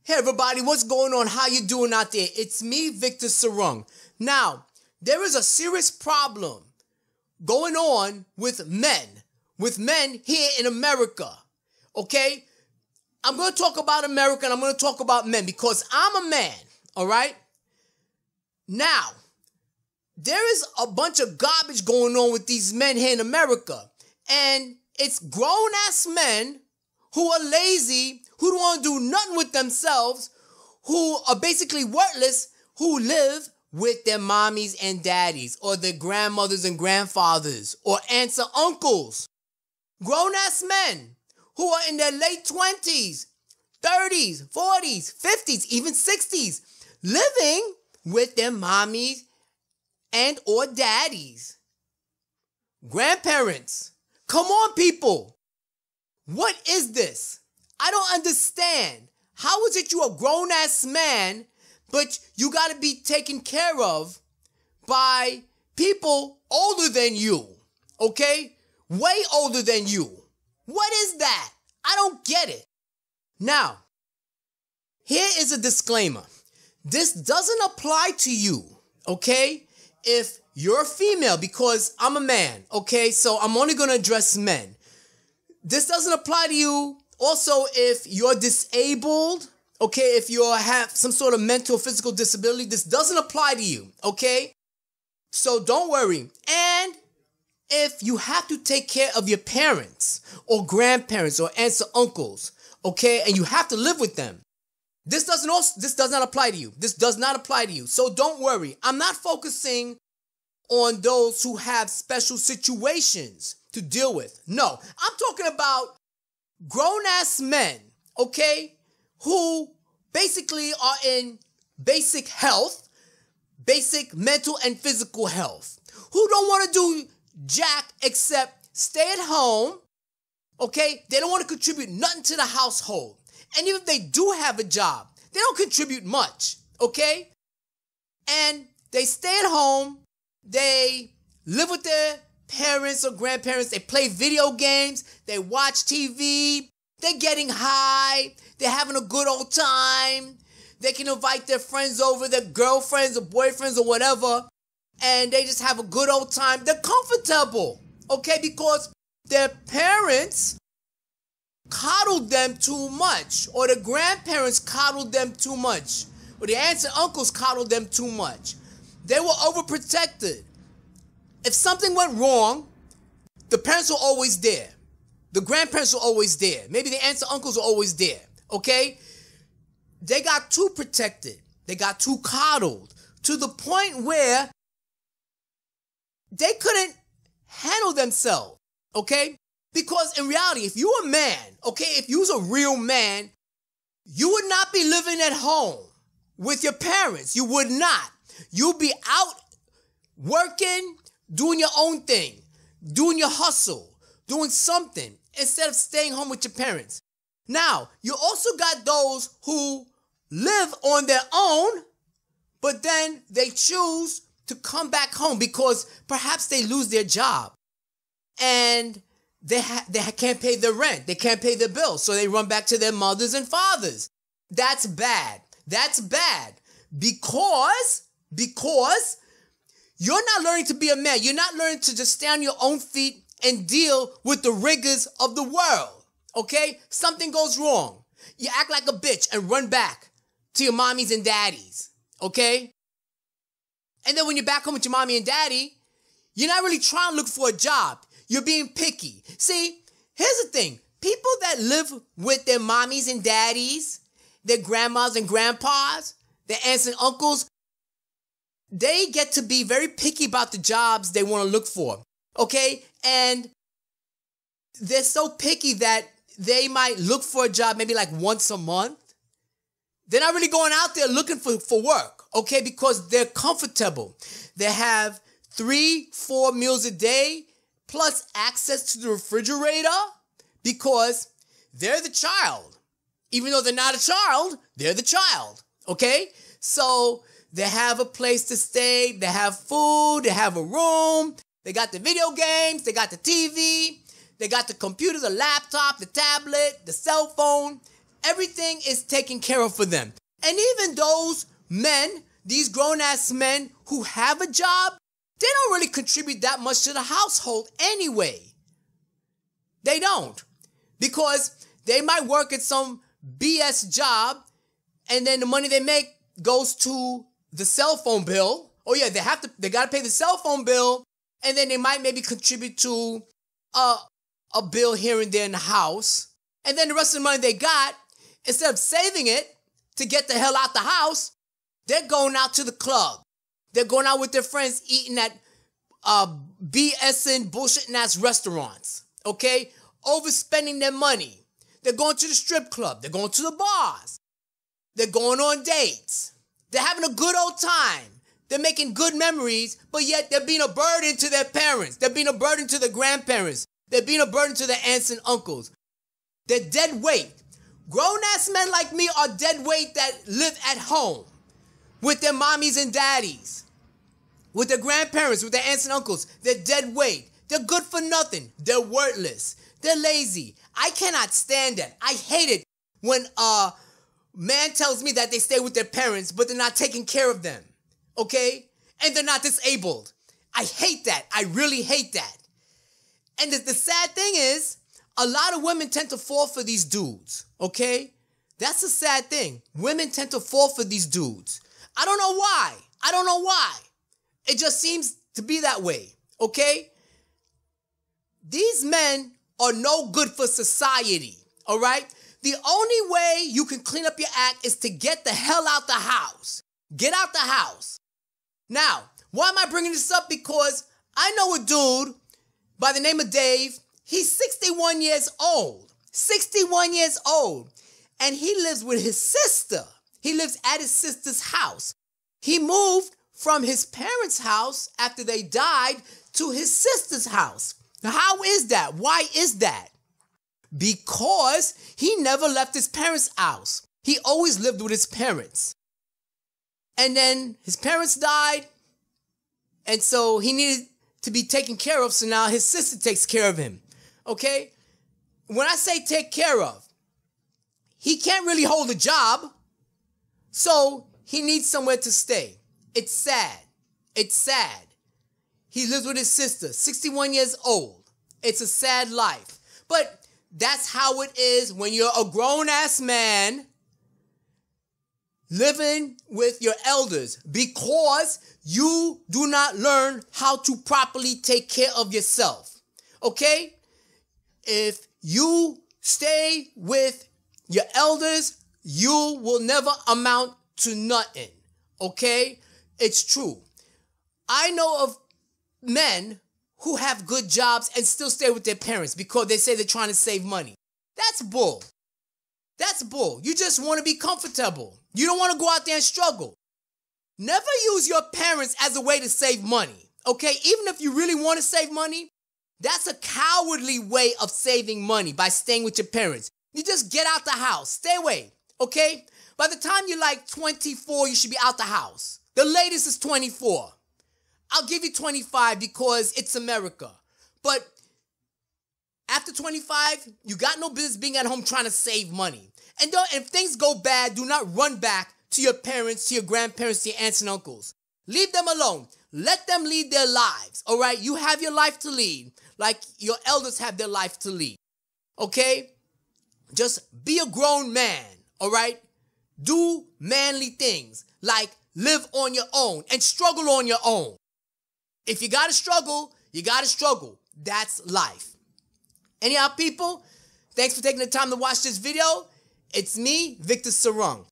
Hey everybody, what's going on? How you doing out there? It's me, Victor Sarung. Now, there is a serious problem going on with men here in America, okay? I'm going to talk about America and I'm going to talk about men because I'm a man, all right? Now, there is a bunch of garbage going on with these men here in America, and it's grown-ass men who are lazy, who don't want to do nothing with themselves, who are basically worthless, who live with their mommies and daddies, or their grandmothers and grandfathers, or aunts and uncles. Grown-ass men who are in their late 20s, 30s, 40s, 50s, even 60s, living with their mommies and or daddies. Grandparents. Come on, people. What is this? I don't understand. How is it you a grown-ass man, but you got to be taken care of by people older than you, okay? Way older than you. What is that? I don't get it. Now, here is a disclaimer. This doesn't apply to you, okay? If you're a female, because I'm a man, okay? So I'm only going to address men. This doesn't apply to you also if you're disabled, okay? If you have some sort of mental or physical disability, this doesn't apply to you, okay? So don't worry. And if you have to take care of your parents or grandparents or aunts or uncles, okay, and you have to live with them, this does not apply to you. This does not apply to you. So don't worry. I'm not focusing on those who have special situations to deal with. No, I'm talking about grown-ass men, okay, who basically are in basic health, basic mental and physical health, who don't want to do jack except stay at home, okay? They don't want to contribute nothing to the household. And even if they do have a job, they don't contribute much, okay? And they stay at home, they live with their parents or grandparents, they play video games, they watch TV, they're getting high, they're having a good old time, they can invite their friends over, their girlfriends or boyfriends or whatever, and they just have a good old time. They're comfortable, okay, because their parents coddled them too much, or the grandparents coddled them too much, or the aunts and uncles coddled them too much. They were overprotected. If something went wrong, the parents were always there. The grandparents were always there. Maybe the aunts and uncles were always there, okay? They got too protected. They got too coddled to the point where they couldn't handle themselves, okay? Because in reality, if you're a man, okay, if you was a real man, you would not be living at home with your parents. You would not. You'd be out working, doing your own thing, doing your hustle, doing something instead of staying home with your parents. Now, you also got those who live on their own, but then they choose to come back home because perhaps they lose their job and they can't pay their rent. They can't pay their bills, so they run back to their mothers and fathers. That's bad. That's bad because you're not learning to be a man. You're not learning to just stand on your own feet and deal with the rigors of the world, okay? Something goes wrong. You act like a bitch and run back to your mommies and daddies, okay? And then when you're back home with your mommy and daddy, you're not really trying to look for a job. You're being picky. See, here's the thing. People that live with their mommies and daddies, their grandmas and grandpas, their aunts and uncles, they get to be very picky about the jobs they want to look for, okay? And they're so picky that they might look for a job maybe like once a month. They're not really going out there looking for work, okay? Because they're comfortable. They have 3-4 meals a day plus access to the refrigerator because they're the child. Even though they're not a child, they're the child, okay? So they have a place to stay, they have food, they have a room, they got the video games, they got the TV, they got the computer, the laptop, the tablet, the cell phone, Everything is taken care of for them. And even those men, these grown-ass men who have a job, they don't really contribute that much to the household anyway. They don't. Because they might work at some BS job, and then the money they make goes to the cell phone bill. Oh yeah, they gotta pay the cell phone bill, and then they might maybe contribute to a bill here and there in the house. And then the rest of the money they got, instead of saving it to get the hell out the house, they're going out to the club. They're going out with their friends eating at BSing, bullshitting ass restaurants. Okay? Overspending their money. They're going to the strip club. They're going to the bars. They're going on dates. They're having a good old time. They're making good memories, but yet they're being a burden to their parents. They're being a burden to their grandparents. They're being a burden to their aunts and uncles. They're dead weight. Grown-ass men like me are dead weight that live at home with their mommies and daddies, with their grandparents, with their aunts and uncles. They're dead weight. They're good for nothing. They're worthless. They're lazy. I cannot stand that. I hate it when a man tells me that they stay with their parents, but they're not taking care of them, okay? And they're not disabled. I hate that. I really hate that. And the sad thing is, a lot of women tend to fall for these dudes, okay? That's the sad thing. Women tend to fall for these dudes. I don't know why. I don't know why. It just seems to be that way, okay? These men are no good for society, all right? The only way you can clean up your act is to get the hell out the house. Get out the house. Now, why am I bringing this up? Because I know a dude by the name of Dave. He's 61 years old. 61 years old. And he lives with his sister. He lives at his sister's house. He moved from his parents' house after they died to his sister's house. Now, how is that? Why is that? Because he never left his parents' house. He always lived with his parents. And then his parents died, and so he needed to be taken care of, so now his sister takes care of him. Okay? When I say take care of, he can't really hold a job, so he needs somewhere to stay. It's sad. It's sad. He lives with his sister, 61 years old. It's a sad life. But that's how it is when you're a grown-ass man living with your elders, because you do not learn how to properly take care of yourself. Okay? If you stay with your elders, you will never amount to nothing. Okay? It's true. I know of men who have good jobs and still stay with their parents because they say they're trying to save money. That's bull. That's bull. You just want to be comfortable. You don't want to go out there and struggle. Never use your parents as a way to save money, okay? Even if you really want to save money, that's a cowardly way of saving money by staying with your parents. You just get out the house. Stay away, okay? By the time you're like 24, you should be out the house. The latest is 24. I'll give you 25 because it's America. But after 25, you got no business being at home trying to save money. And if things go bad, do not run back to your parents, to your grandparents, to your aunts and uncles. Leave them alone. Let them lead their lives, all right? You have your life to lead like your elders have their life to lead, okay? Just be a grown man, all right? Do manly things like live on your own and struggle on your own. If you gotta struggle, you gotta struggle. That's life. Anyhow, people, thanks for taking the time to watch this video. It's me, Victor Sarung.